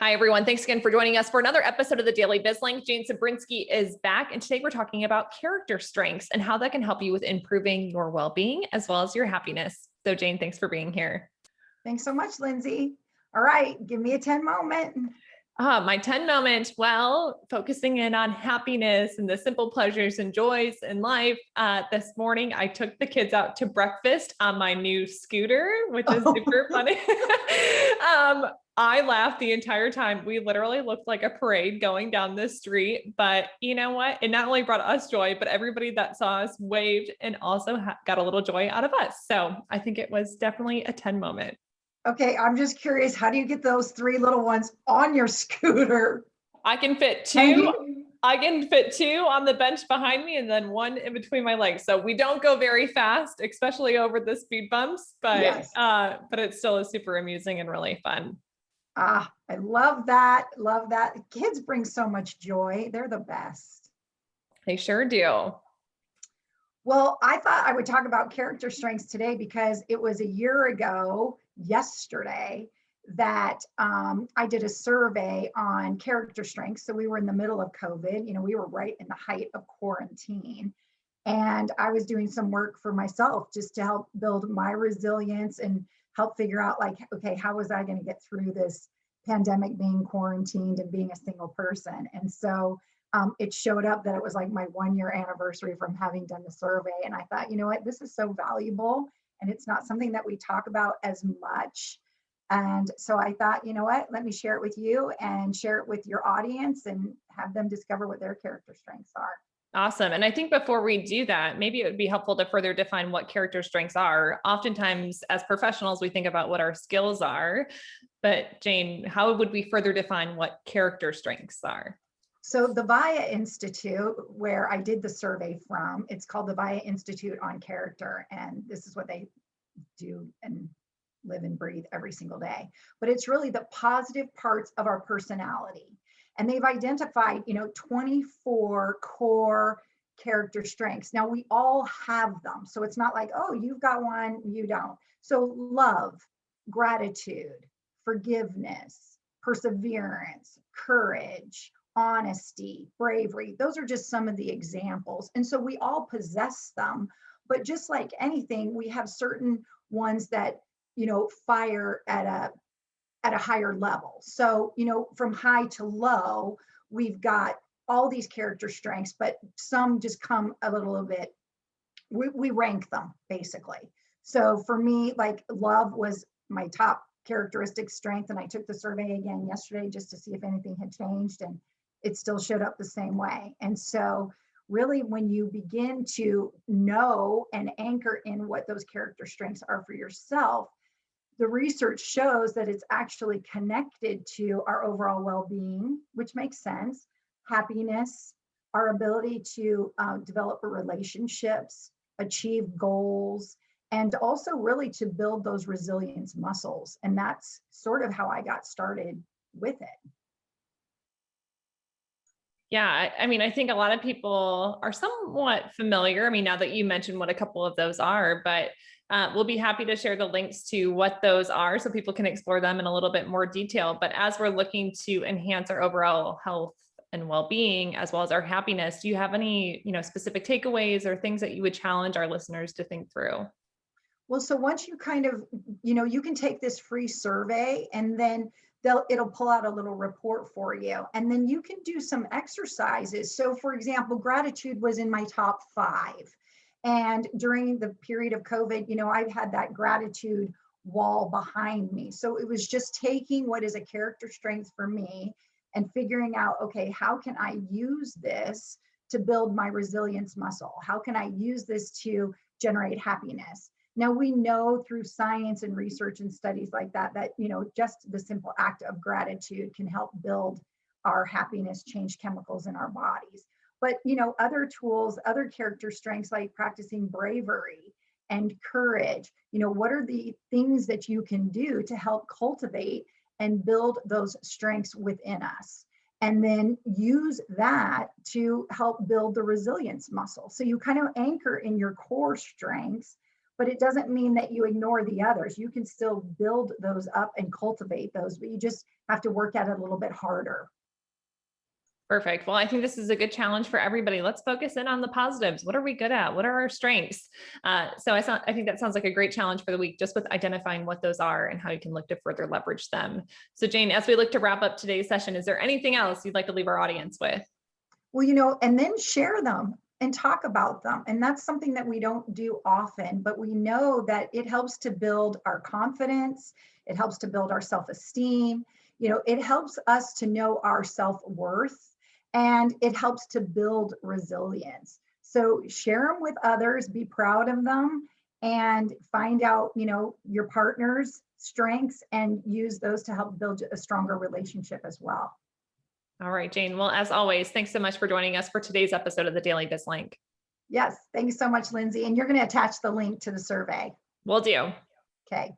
Hi, everyone. Thanks again for joining us for another episode of the Daily BizLink. Jane Cebrynski is back, and today we're talking about character strengths and how that can help you with improving your well-being as well as your happiness. So Jane, thanks for being here. Thanks so much, Lindsay. All right, give me a 10 moment. My 10 moment, well, focusing in on happiness and the simple pleasures and joys in life. This morning, I took the kids out to breakfast on my new scooter, which is super funny. I laughed the entire time. We literally looked like a parade going down the street, but you know what? It not only brought us joy, but everybody that saw us waved and also got a little joy out of us. So I think it was definitely a 10 moment. Okay, I'm just curious, how do you get those three little ones on your scooter? I can fit two. I can fit two on the bench behind me and then one in between my legs. So we don't go very fast, especially over the speed bumps, but Yes. but it still is super amusing and really fun. I love that. Love that. Kids bring so much joy. They're the best. They sure do. Well, I thought I would talk about character strengths today because it was a year ago yesterday that I did a survey on character strengths. So we were in the middle of COVID, we were right in the height of quarantine. And I was doing some work for myself just to help build my resilience and help figure out okay, how was I going to get through this pandemic, being quarantined and being a single person? And so it showed up that it was like my 1 year anniversary from having done the survey. And I thought, you know what, this is so valuable and it's not something that we talk about as much. And so I thought, you know what, let me share it with you and share it with your audience and have them discover what their character strengths are. Awesome. And I think before we do that, maybe it would be helpful to further define what character strengths are. Oftentimes, as professionals, we think about what our skills are. But Jane, how would we further define what character strengths are? So the VIA Institute, where I did the survey from, it's called the VIA Institute on Character. And this is what they do and live and breathe every single day. But it's really the positive parts of our personality. And they've identified, 24 core character strengths. Now we all have them. So it's not like, oh, you've got one, you don't. So love, gratitude, forgiveness, perseverance, courage, honesty, bravery. Those are just some of the examples. And so we all possess them, but just like anything, we have certain ones that, fire at a higher level. So, from high to low, we've got all these character strengths, but some just come a little bit, we rank them basically. So for me, like love was my top characteristic strength. And I took the survey again yesterday just to see if anything had changed, and it still showed up the same way. And so really, when you begin to know and anchor in what those character strengths are for yourself, the research shows that it's actually connected to our overall well-being, which makes sense, happiness, our ability to develop relationships, achieve goals, and also really to build those resilience muscles. And that's sort of how I got started with it. Yeah, I mean, I think a lot of people are somewhat familiar. I mean, now that you mentioned what a couple of those are, but we'll be happy to share the links to what those are so people can explore them in a little bit more detail. But as we're looking to enhance our overall health and well-being, as well as our happiness, do you have any, specific takeaways or things that you would challenge our listeners to think through? Well, so once you kind of, you can take this free survey and then it'll pull out a little report for you. And then you can do some exercises. So for example, gratitude was in my top 5. And during the period of COVID, I've had that gratitude wall behind me. So it was just taking what is a character strength for me and figuring out, okay, how can I use this to build my resilience muscle? How can I use this to generate happiness? Now we know through science and research and studies like that, just the simple act of gratitude can help build our happiness, change chemicals in our bodies. But, other tools, other character strengths like practicing bravery and courage, what are the things that you can do to help cultivate and build those strengths within us? And then use that to help build the resilience muscle. So you kind of anchor in your core strengths, but it doesn't mean that you ignore the others. You can still build those up and cultivate those, but you just have to work at it a little bit harder. Perfect. Well, I think this is a good challenge for everybody. Let's focus in on the positives. What are we good at? What are our strengths? I think that sounds like a great challenge for the week, just with identifying what those are and how you can look to further leverage them. So Jane, as we look to wrap up today's session, is there anything else you'd like to leave our audience with? Well, and then share them and talk about them. And that's something that we don't do often, but we know that it helps to build our confidence. It helps to build our self-esteem. It helps us to know our self-worth, and it helps to build resilience. So share them with others, be proud of them, and find out, your partner's strengths and use those to help build a stronger relationship as well. All right, Jane. Well, as always, thanks so much for joining us for today's episode of the Daily Biz Link. Yes, thank you so much, Lindsay. And you're going to attach the link to the survey. Will do. Okay.